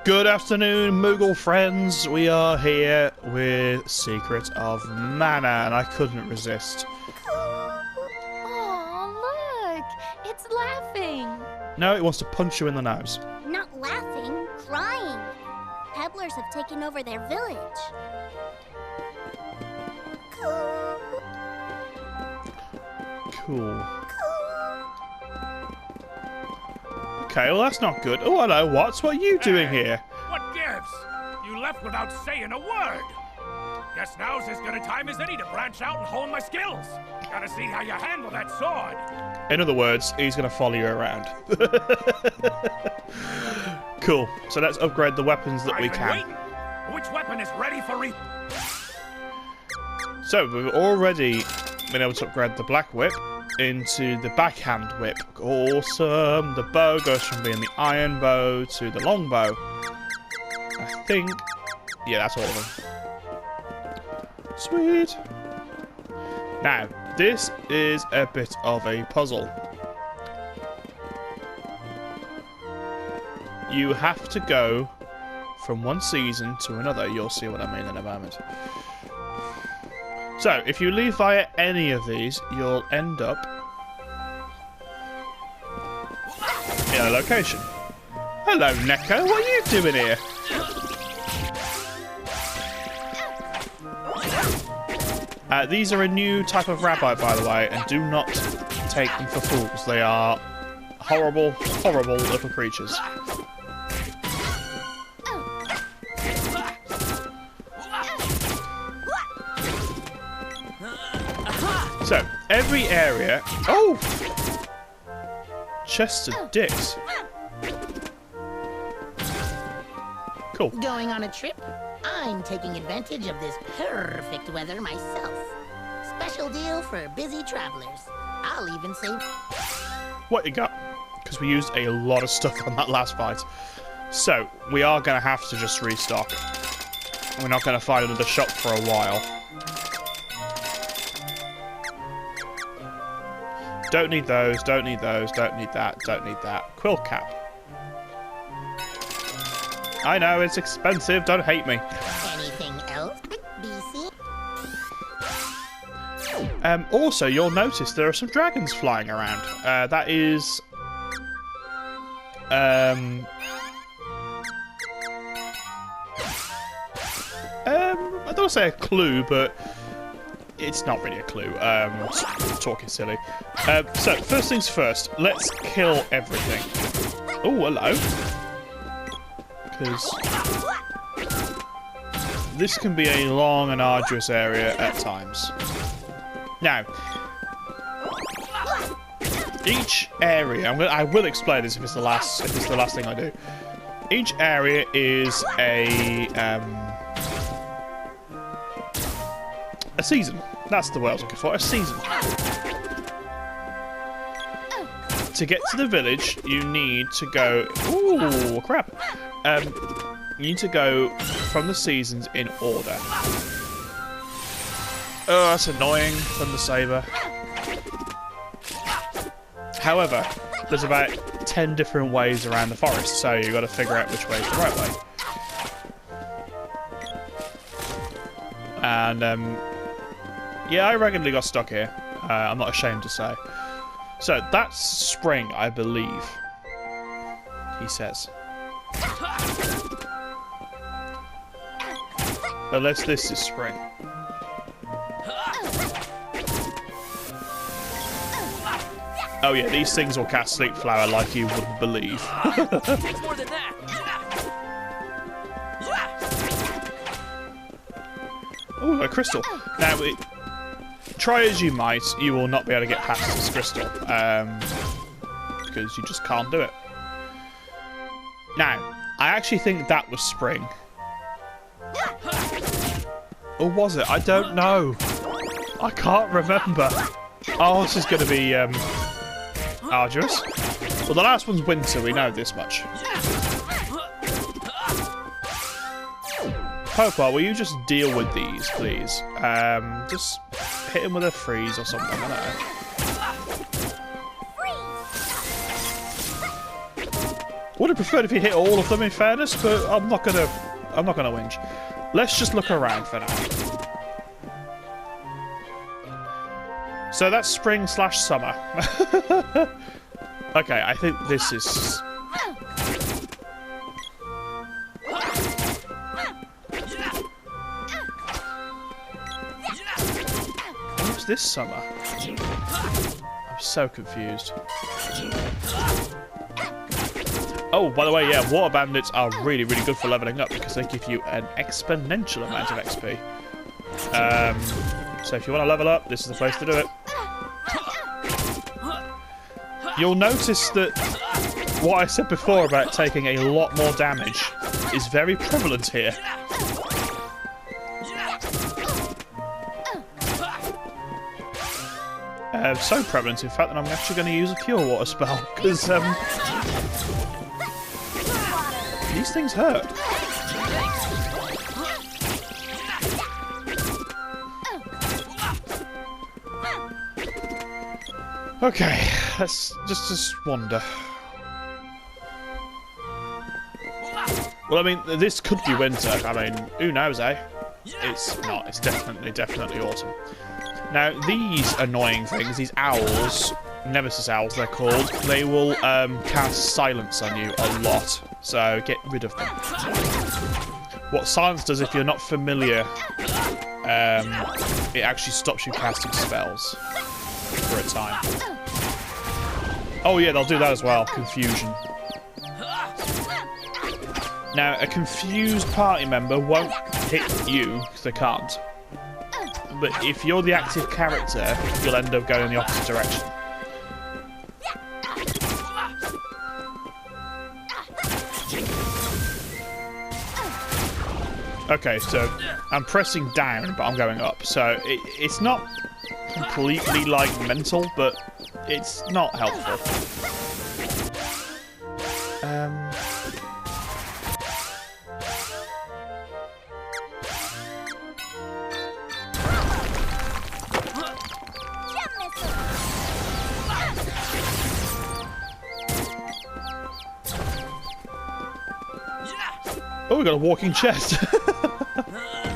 Good afternoon, Moogle friends. We are here with Secret of Mana, and I couldn't resist. Oh, look! It's laughing! No, it wants to punch you in the nose. Not laughing, crying. Pebblers have taken over their village. Cool. Okay, well that's not good. Oh, hello, Watts. What are you doing here? What gives? You left without saying a word. Guess now's as good a time as any to branch out and hone my skills. Gotta see how you handle that sword. In other words, he's going to follow you around. Cool. So let's upgrade the weapons that we can. Waiting. Which weapon is ready for So we've already been able to upgrade the Black Whip into the Backhand Whip. Awesome. The bow goes from being the Iron Bow to the Long Bow. I think... yeah, that's all of them. Sweet. Now, this is a bit of a puzzle. You have to go from one season to another. You'll see what I mean in a moment. So, if you leave via any of these, you'll end up in a location. Hello, Neko. What are you doing here? These are a new type of rabbi, by the way, and do not take them for fools. They are horrible, horrible little creatures. So, every area... oh! Chest of dicks. Cool. Going on a trip? I'm taking advantage of this perfect weather myself. Special deal for busy travelers. I'll even save... what you got? Because we used a lot of stuff on that last fight. So, we are going to have to just restock. We're not going to find another shop for a while. Don't need those, don't need those, don't need that, don't need that. Quill cap. I know, it's expensive, don't hate me. Anything else, BC? Also, you'll notice there are some dragons flying around. That is... I don't want to say a clue, but... it's not really a clue. Talking silly. So, first things first, let's kill everything. Oh, hello. Because this can be a long and arduous area at times. Now, each area, I will explain this if it's the last thing I do. Each area is a season. That's the word I was looking for. A season. To get to the village, you need to go... ooh, crap. You need to go from the seasons in order. Oh, that's annoying. Thunder Saber. However, there's about 10 different ways around the forest, so you've got to figure out which way is the right way. And, yeah, I regularly got stuck here. I'm not ashamed to say. So, that's spring, I believe. He says. Unless this is spring. Oh yeah, these things will cast Sleep Flower like you wouldn't believe. Takes more than that. Oh, a crystal. Now, try as you might, you will not be able to get past this crystal. Because you just can't do it. Now, I actually think that was spring. Or was it? I don't know. I can't remember. Oh, this is going to be arduous. Well, the last one's winter, we know this much. Popo, will you just deal with these, please? Just hit him with a freeze or something, I don't know. Would have preferred if you hit all of them, in fairness, but I'm not gonna whinge. Let's just look around for now. So that's spring/summer. Okay, I think this is. What's this summer? I'm so confused. Oh, by the way, yeah, water bandits are really, really good for leveling up because they give you an exponential amount of XP. So if you want to level up, this is the place to do it. You'll notice that what I said before about taking a lot more damage is very prevalent here. So prevalent, in fact, that I'm actually going to use a Cure Water spell, because these things hurt. Okay, let's just wander. Well, I mean, this could be winter. I mean, who knows, eh? It's not. It's definitely autumn. Now, these annoying things, these owls, Nemesis owls they're called, they will cast silence on you a lot. So get rid of them. What silence does, if you're not familiar, it actually stops you casting spells for a time. Oh yeah, they'll do that as well. Confusion. Now, a confused party member won't hit you, because they can't. But if you're the active character, you'll end up going in the opposite direction. Okay, so I'm pressing down, but I'm going up. So it's not completely, like, mental, but it's not helpful. Oh, we got a walking chest.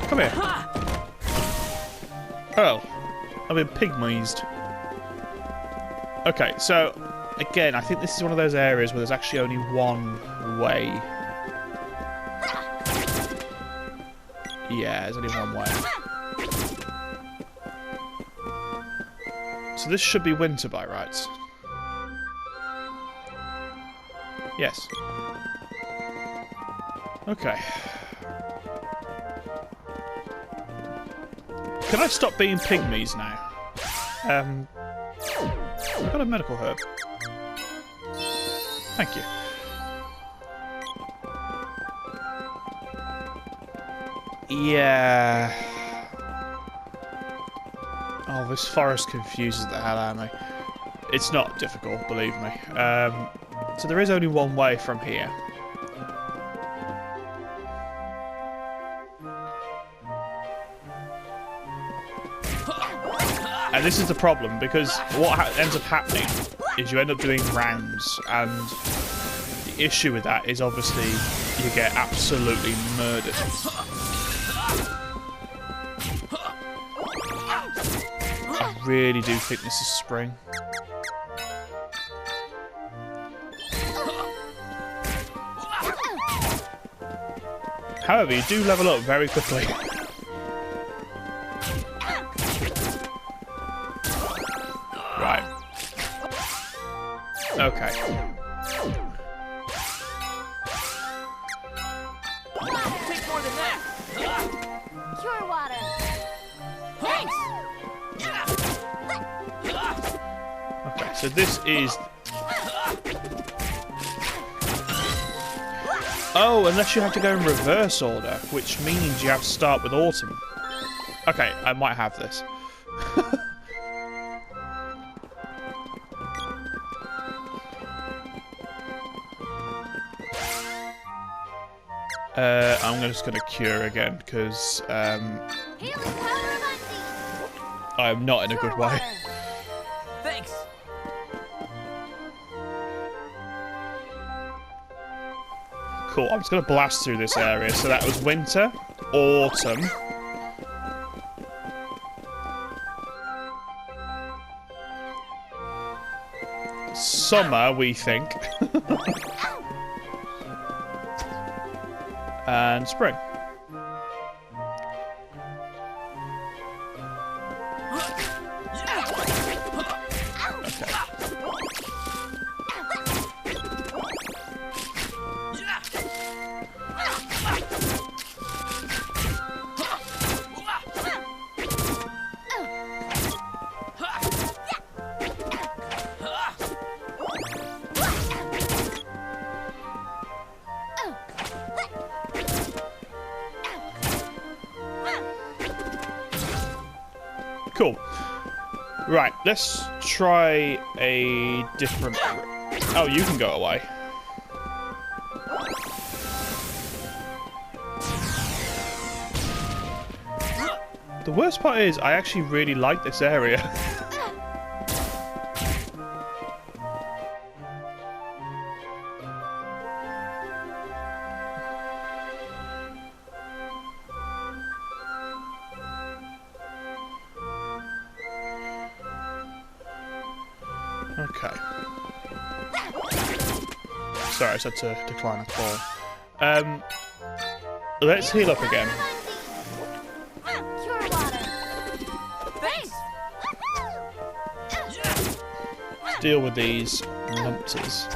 Come here. Oh, I've been pygmies. Okay, so again, I think this is one of those areas where there's actually only one way. Yeah, there's only one way. So this should be winter by rights. Yes. Okay. Can I stop being pygmies now? I've got a medical herb. Thank you. Yeah. Oh, this forest confuses the hell out of me. It's not difficult, believe me. So there is only one way from here. And this is the problem, because what ends up happening is you end up doing rounds, and the issue with that is obviously you get absolutely murdered. I really do think this is spring. However, you do level up very quickly. Right. Okay. Take more than that. Cure water. Thanks. Okay, so this is... Oh, unless you have to go in reverse order, which means you have to start with autumn. Okay, I might have this. I'm just going to cure again, because I'm not in a good way. Thanks. Cool, I'm just going to blast through this area. So that was winter, autumn. Summer, we think. And spring. Cool. Right, let's try a different... Oh, you can go away. The worst part is, I actually really like this area. Okay. Sorry, I just had to decline a call. Let's heal up again. Cure water. Thanks. Deal with these numpties.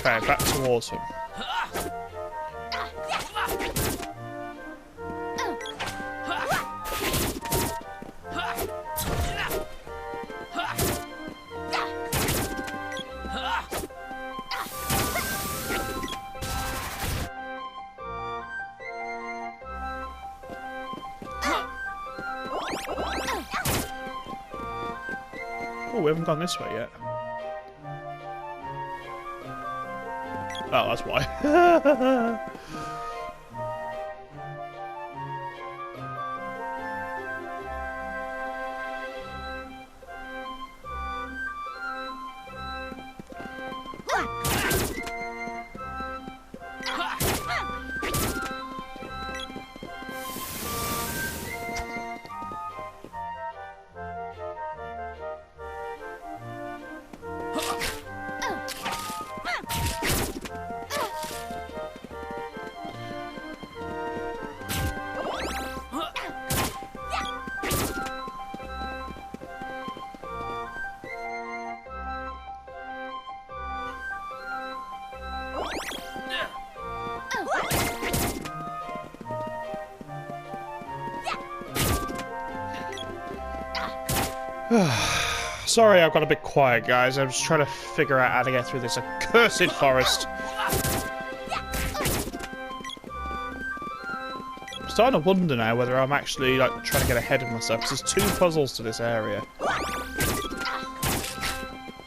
Okay, back to autumn. Oh, we haven't gone this way yet. Oh, that's why. Sorry, I've got a bit quiet, guys. I'm just trying to figure out how to get through this accursed forest. I'm starting to wonder now whether I'm actually like trying to get ahead of myself, because there's 2 puzzles to this area.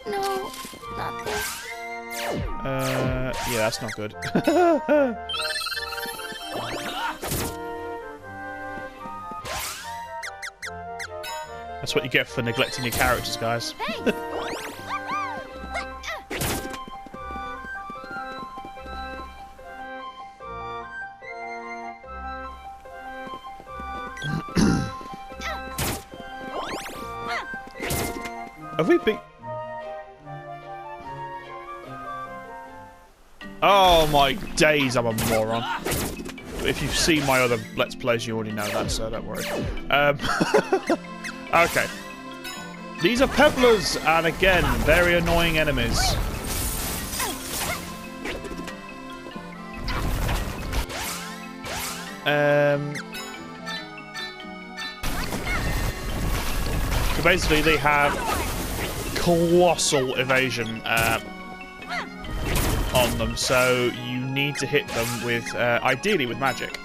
No, not this. Yeah, that's not good. That's what you get for neglecting your characters, guys. Have we been... Oh my days, I'm a moron. If you've seen my other Let's Plays, you already know that, so don't worry. Okay. These are pebblers, and again, very annoying enemies. So basically, they have colossal evasion on them, so you need to hit them with, ideally with magic.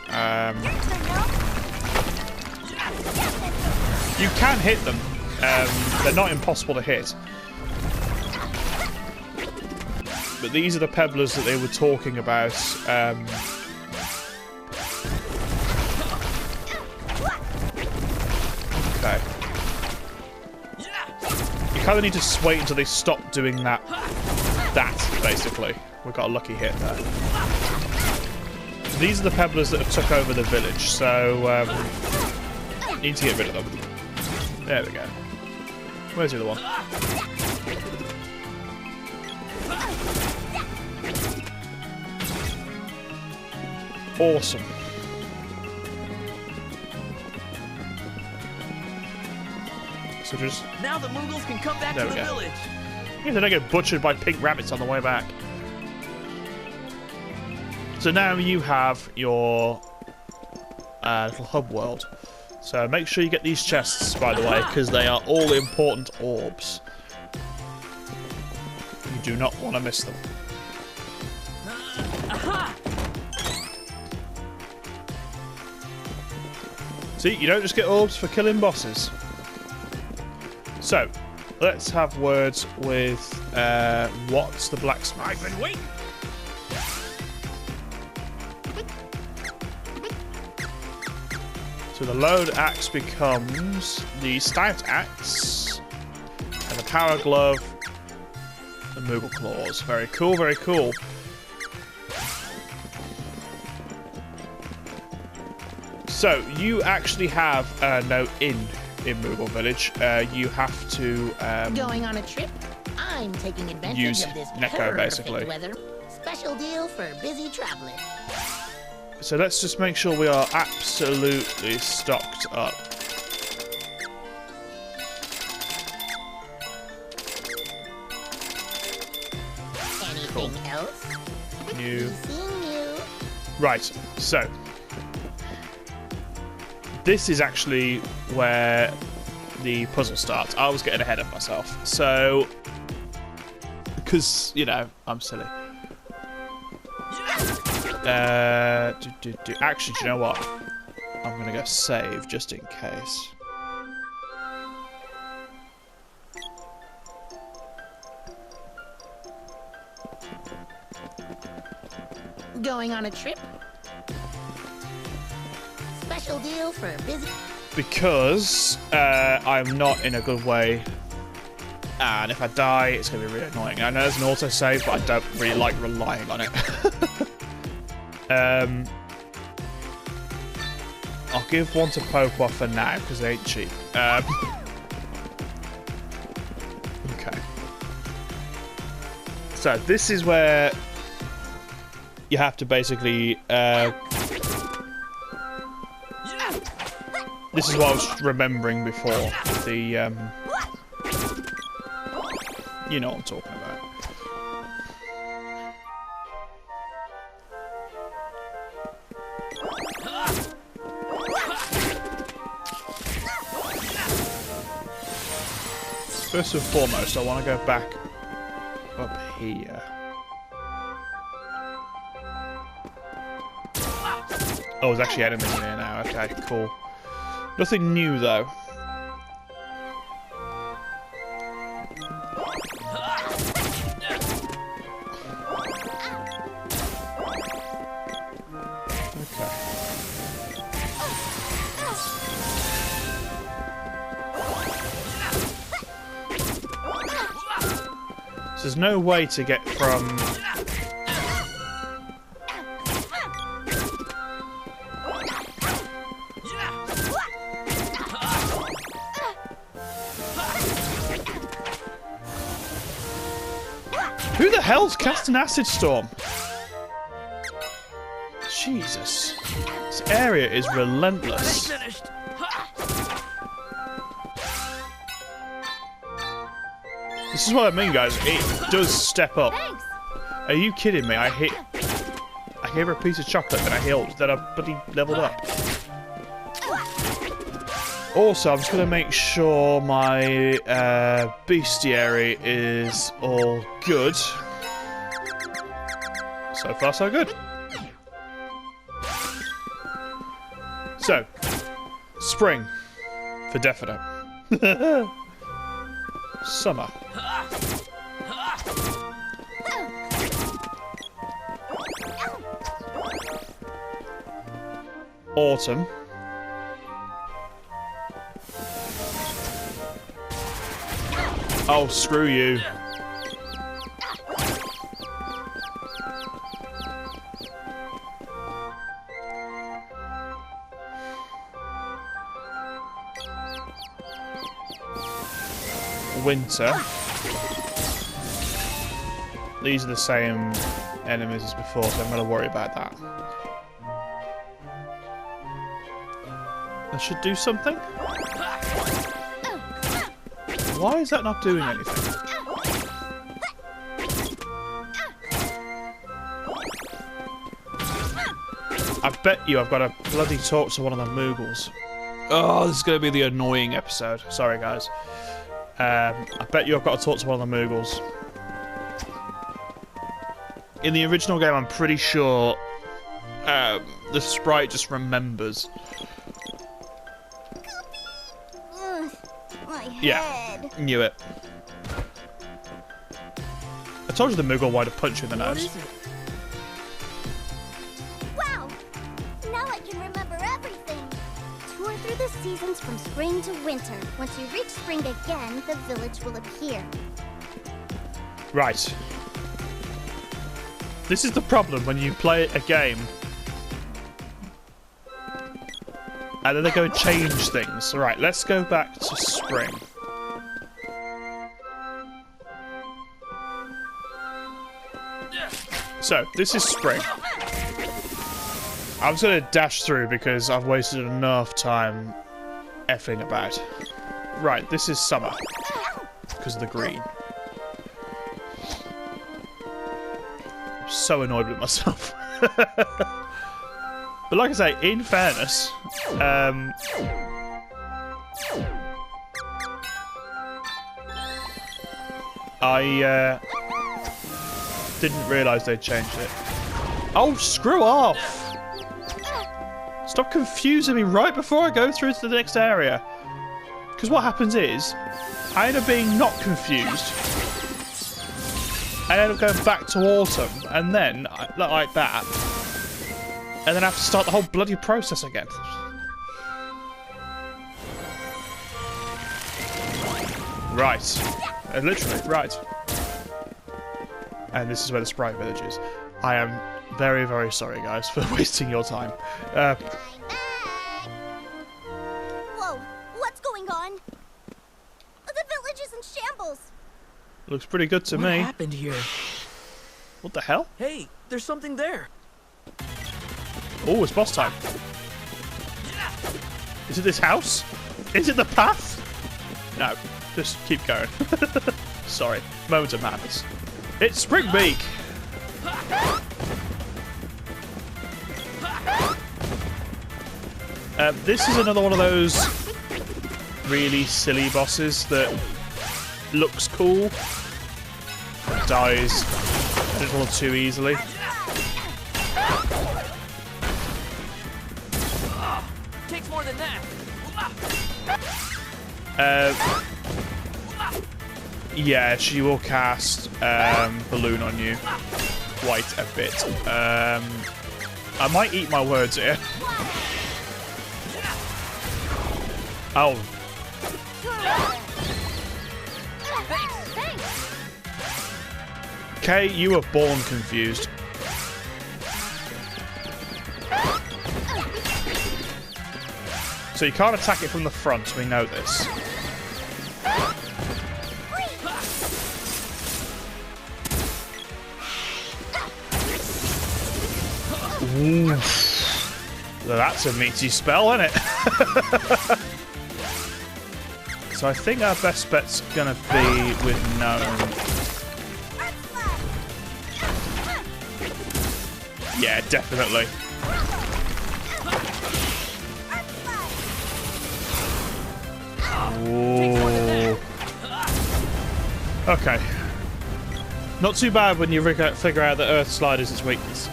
You can hit them. They're not impossible to hit. But these are the pebblers that they were talking about. Okay. You kind of need to wait until they stop doing that, basically. We got a lucky hit there. These are the pebblers that have took over the village, so need to get rid of them. There we go. Where's the other one? Awesome. So just... Now the Moogles can come back to the village. Yeah, they don't get butchered by pink rabbits on the way back. So now you have your little hub world. So make sure you get these chests, by the way, because they are all important orbs. You do not want to miss them. See, you don't just get orbs for killing bosses. So, let's have words with what's the blacksmith? I've been waiting. So the load axe becomes the stout axe, and the power glove, the Moogle claws. Very cool, very cool. So you actually have no inn in Moogle Village. You have to going on a trip. I'm taking advantage use of this Neko, perfect basically. weather. Special deal for busy travelers. So let's just make sure we are absolutely stocked up. Anything else? New. Seeing you. Right, so this is actually where the puzzle starts. I was getting ahead of myself. So, because, you know, I'm silly. Actually, do you know what? I'm going to go save just in case. Going on a trip? Special deal for busy... Because I'm not in a good way. And if I die, it's going to be really annoying. I know there's an autosave, but I don't really like relying on it. I'll give one to Popo for now, because they ain't cheap. Okay. So, this is where you have to basically... this is what I was remembering before. The, you know what I'm talking about. First and foremost, I want to go back up here. Oh, there's actually enemies in here now. Okay, cool. Nothing new, though. Okay. So there's no way to get from... Who the hell's cast an acid storm? Jesus. This area is relentless. This is what I mean, guys. It does step up. Thanks. Are you kidding me? I gave her a piece of chocolate, then I healed, then I bloody leveled up. Also, I'm just going to make sure my bestiary is all good. So far, so good. So, spring, for definite. Summer. Autumn. Oh, screw you. Winter. These are the same enemies as before, so I'm going to worry about that. That should do something. Why is that not doing anything? I bet you I've got to bloody talk to one of the Moogles. Oh, this is going to be the annoying episode. Sorry, guys. I bet you I've got to talk to one of the Moogles. In the original game, I'm pretty sure the sprite just remembers. Yeah, knew it. I told you the Moogle wanted to punch you in the nose. Wow! Now I can remember everything. Tour through the seasons from spring to winter. Once you reach spring again, the village will appear. Right. This is the problem when you play a game and then they go and change things. Right, let's go back to spring. So, this is spring. I'm just going to dash through because I've wasted enough time effing about. Right, this is summer. Because of the green. I'm so annoyed with myself. But like I say, in fairness, I didn't realise they'd changed it. Oh, screw off! Stop confusing me right before I go through to the next area. Because what happens is, I end up being not confused. I end up going back to autumn, and then, like that, and then I have to start the whole bloody process again. Right. Literally, right. And this is where the Sprite Village is. I am very, very sorry, guys, for wasting your time. Whoa, what's going on? The village is in shambles. Looks pretty good to me. What happened here? What the hell? Hey, there's something there. Oh, it's boss time. Is it this house? Is it the path? No, just keep going. Sorry, moments of madness. It's Springbeak! This is another one of those really silly bosses that looks cool, dies a little too easily. Takes more than that. Yeah, she will cast balloon on you quite a bit. I might eat my words here. Oh. Okay, you were born confused. So you can't attack it from the front, we know this. Ooh. Well, that's a meaty spell, isn't it? So I think our best bet's gonna be with Gnome. Yeah, definitely. Takes more than that. Okay. Not too bad when you figure out that Earth Slide is its weakness.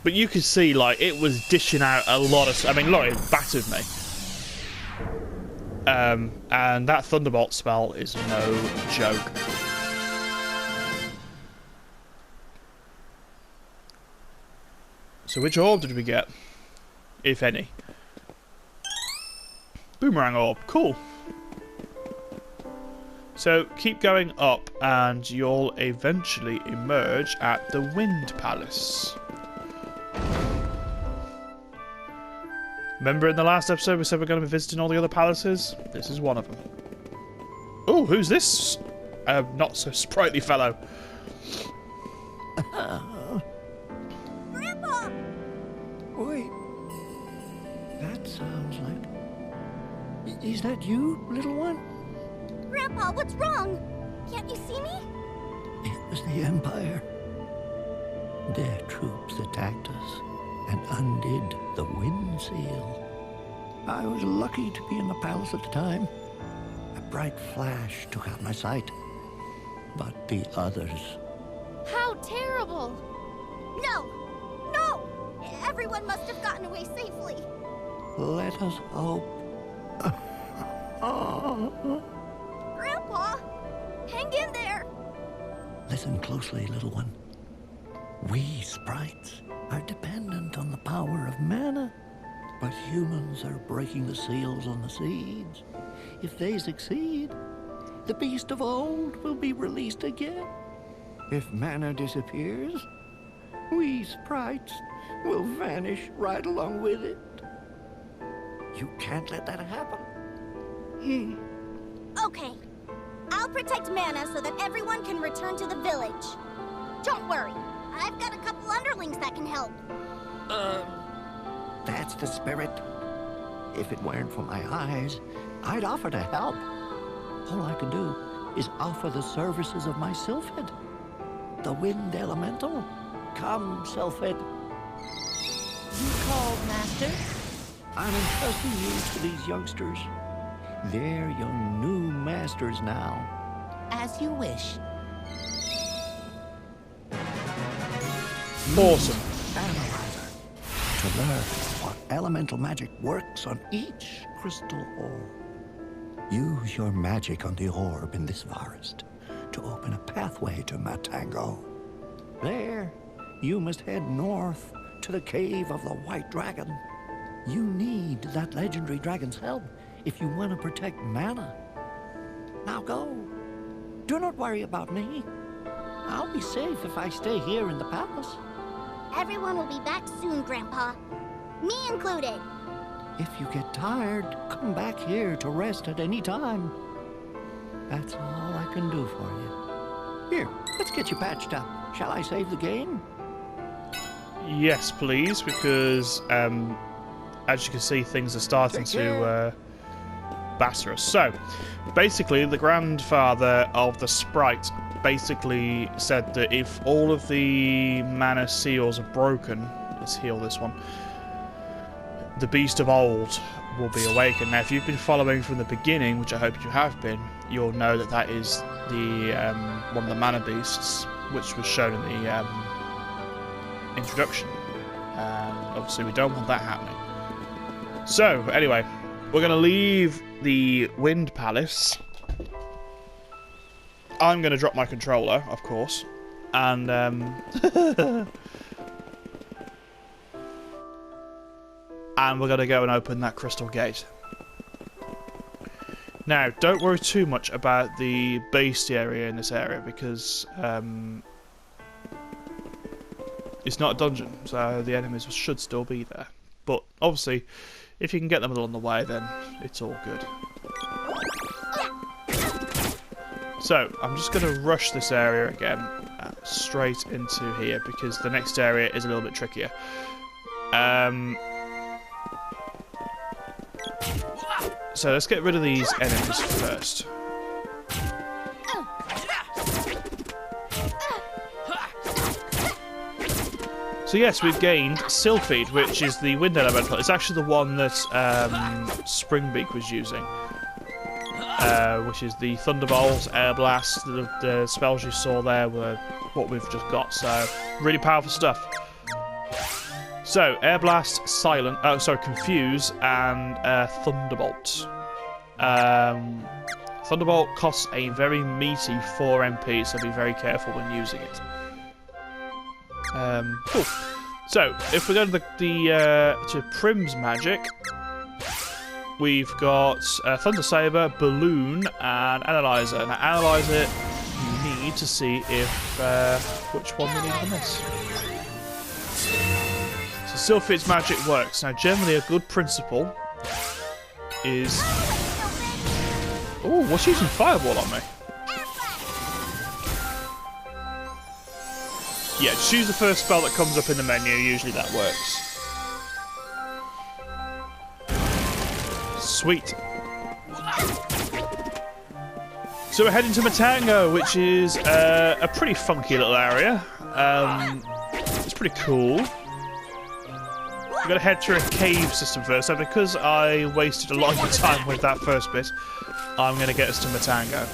But you could see, like, it was dishing out a lot of... I mean, look, it battered me. And that Thunderbolt spell is no joke. So which orb did we get? If any. Boomerang orb. Cool. So keep going up and you'll eventually emerge at the Wind Palace. Remember in the last episode we said we're going to be visiting all the other palaces? This is one of them. Oh, who's this? Not so sprightly fellow. Grandpa! Wait. That sounds like... Is that you, little one? Grandpa, what's wrong? Can't you see me? It was the Empire. Their troops attacked us and undid the wind seal. I was lucky to be in the palace at the time. A bright flash took out my sight. But the others... How terrible! No! No! Everyone must have gotten away safely. Let us hope. Grandpa! Hang in there! Listen closely, little one. We sprites are dependent on the power of mana, but humans are breaking the seals on the seeds. If they succeed, the beast of old will be released again. If mana disappears, we sprites will vanish right along with it. You can't let that happen. Okay. I'll protect Mana so that everyone can return to the village. Don't worry. I've got a couple underlings that can help. That's the spirit. If it weren't for my eyes, I'd offer to help. All I can do is offer the services of my sylphid, the wind elemental. Come, sylphid. You called, Master? I'm entrusting you to these youngsters. They're your new masters now. As you wish. Awesome. Analyzer to learn what elemental magic works on each crystal orb. Use your magic on the orb in this forest to open a pathway to Matango. There, you must head north to the cave of the White Dragon. You need that legendary dragon's help if you want to protect Mana. Now go. Do not worry about me. I'll be safe if I stay here in the palace. Everyone will be back soon, Grandpa. Me included. If you get tired, come back here to rest at any time. That's all I can do for you. Here, let's get you patched up. Shall I save the game? Yes, please, because as you can see, things are starting to batter us. So, basically, the grandfather of the sprite basically said that if all of the mana seals are broken, let's heal this one, the beast of old will be awakened. Now, if you've been following from the beginning, which I hope you have been, you'll know that that is the one of the mana beasts, which was shown in the introduction. And obviously, we don't want that happening. So, anyway, we're going to leave the Wind Palace. I'm going to drop my controller, of course, and and we're going to go and open that crystal gate. Now, don't worry too much about the bestiary in this area, because it's not a dungeon, so the enemies should still be there. But obviously, if you can get them along the way, then it's all good. So, I'm just going to rush this area again, straight into here, because the next area is a little bit trickier. So, let's get rid of these enemies first. So yes, we've gained Sylphid, which is the wind elemental. It's actually the one that Springbeak was using. which is the Thunderbolt, Air Blast. The spells you saw there were what we've just got, so really powerful stuff. So, Air Blast, Confuse, and Thunderbolt. Thunderbolt costs a very meaty 4 MP, so be very careful when using it. Cool. So, if we go to to Prim's magic, we've got Thunder Saber, Balloon, and Analyzer. Now, Analyzer, you need to see if which one we need from this. So, Sylphid's magic works. Now, generally, a good principle is. Oh, what's using Fireball on me? Yeah, choose the first spell that comes up in the menu. Usually that works. Sweet. So we're heading to Matango, which is a pretty funky little area. It's pretty cool. We've got to head through a cave system first. So because I wasted a lot of time with that first bit, I'm going to get us to Matango.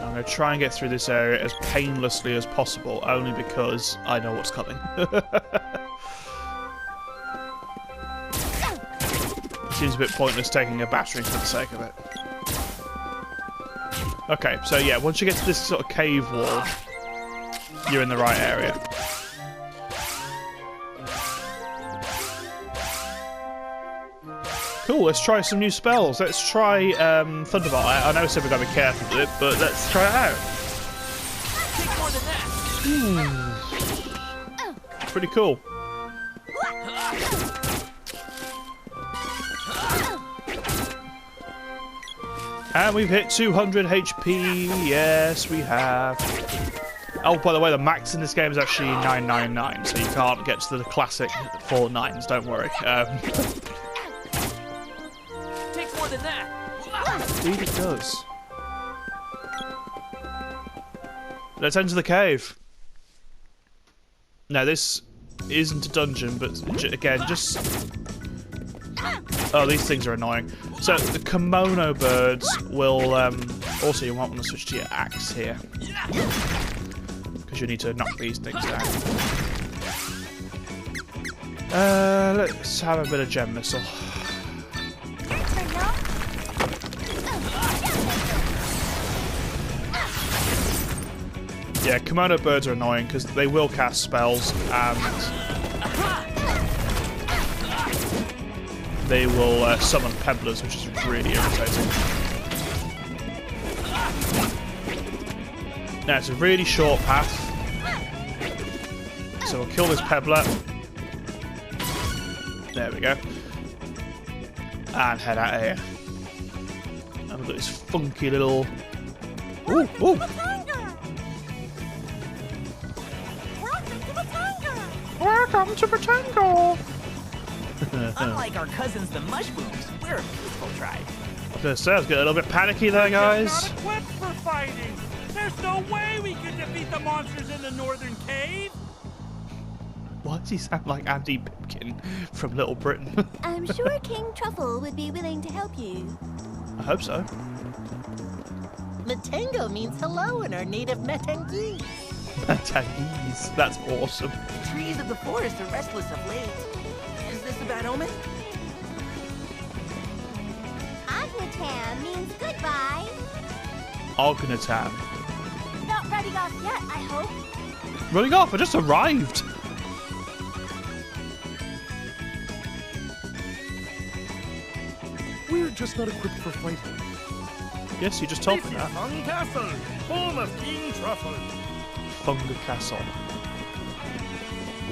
I'm going to try and get through this area as painlessly as possible, only because I know what's coming. Seems a bit pointless taking a battery for the sake of it. Okay, so yeah, once you get to this sort of cave wall, you're in the right area. Cool, let's try some new spells. Let's try Thunderbolt. I know I said we've got to be careful with it, but let's try it out. Pretty cool. And we've hit 200 HP. Yes, we have. Oh, by the way, the max in this game is actually 999, so you can't get to the classic 4 9s, don't worry. Takes more than that. Indeed it does. Let's enter the cave. Now, this isn't a dungeon, but again, just... Oh, these things are annoying. So, the kimono birds will... Also, you might want to switch to your axe here. Because you need to knock these things down. Let's have a bit of gem missile. Yeah, kimono birds are annoying because they will cast spells and they will summon pebblers, which is really irritating. Now, it's a really short path. So we'll kill this pebbler. There we go. And head out of here. And we've got this funky little... Ooh, ooh. Welcome to Matango! Unlike our cousins the Mushrooms, we're a peaceful tribe. I was going to say, I was getting a little bit panicky there, guys. We're not equipped for fighting. There's no way we can defeat the monsters in the northern cave. Why does he sound like Andy Pipkin from Little Britain? I'm sure King Truffle would be willing to help you. I hope so. Matango means hello in our native Matangese. Matangese, that's awesome. The trees of the forest are restless of late. Is this a bad omen? Agnetam means goodbye. Ognetam. Not running off yet, I hope. Running off, I just arrived. We're just not equipped for fighting. Yes, you just told me that. Fung Castle, home of King Truffle. Funga Castle.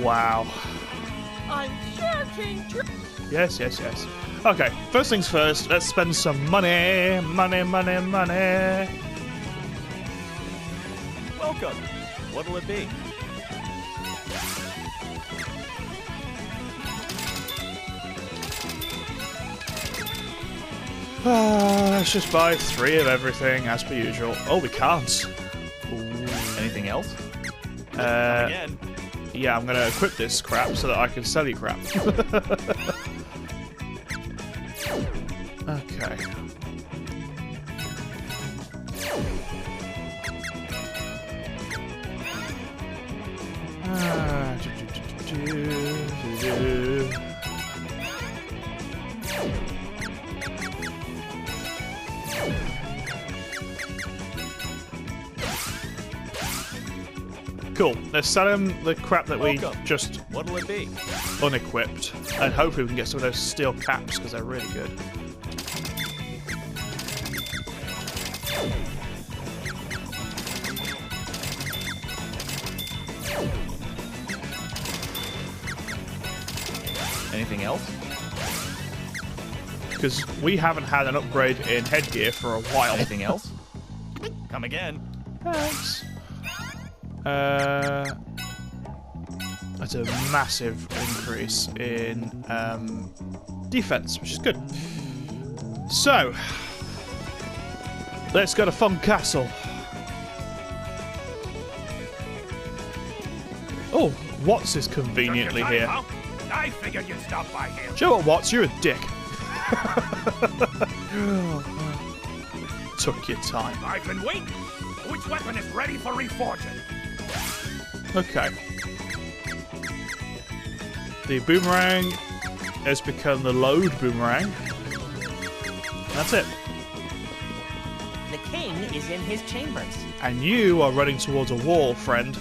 Wow. I'm sure King Truffle. Yes, yes, yes. Okay, first things first, let's spend some money. Money, money, money. Welcome. What'll it be? Let's just buy 3 of everything, as per usual. Oh, we can't. Ooh. Anything else? Yeah, I'm going to equip this crap so that I can sell you crap. Okay. Cool. Let's sell him the crap that we just What'll it be? unequipped, and hopefully we can get some of those steel caps because they're really good. Anything else? Because we haven't had an upgrade in headgear for a while. Anything else? Come again. Thanks. That's a massive increase in defense, which is good. So, let's go to Fun Castle. Oh, Watts is conveniently Took your here. time, huh? I figured you'd stop by here. Do you know what, Watts? You're a dick. Took your time. I've been waiting. Which weapon is ready for reforging? Okay. The boomerang has become the load boomerang. That's it. The king is in his chambers. And you are running towards a wall, friend.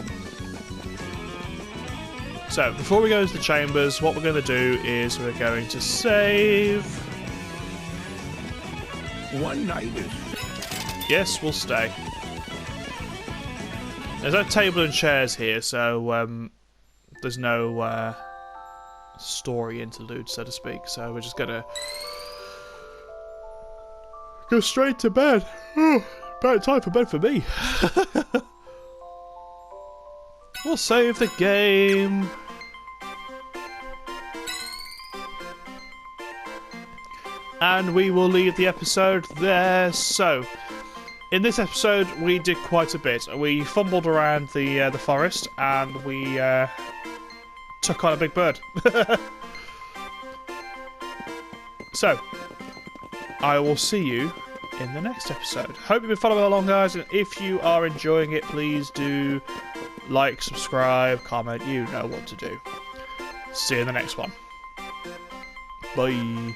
So, before we go to the chambers, what we're going to do is we're going to save. One night is... Yes, we'll stay. There's no table and chairs here, so there's no story interlude, so to speak. So we're just gonna go straight to bed. Oh, about time for bed for me. We'll save the game. And we will leave the episode there. So, in this episode, we did quite a bit. We fumbled around the forest, and we took on a big bird. So, I will see you in the next episode. Hope you've been following along, guys, and if you are enjoying it, please do like, subscribe, comment. You know what to do. See you in the next one. Bye.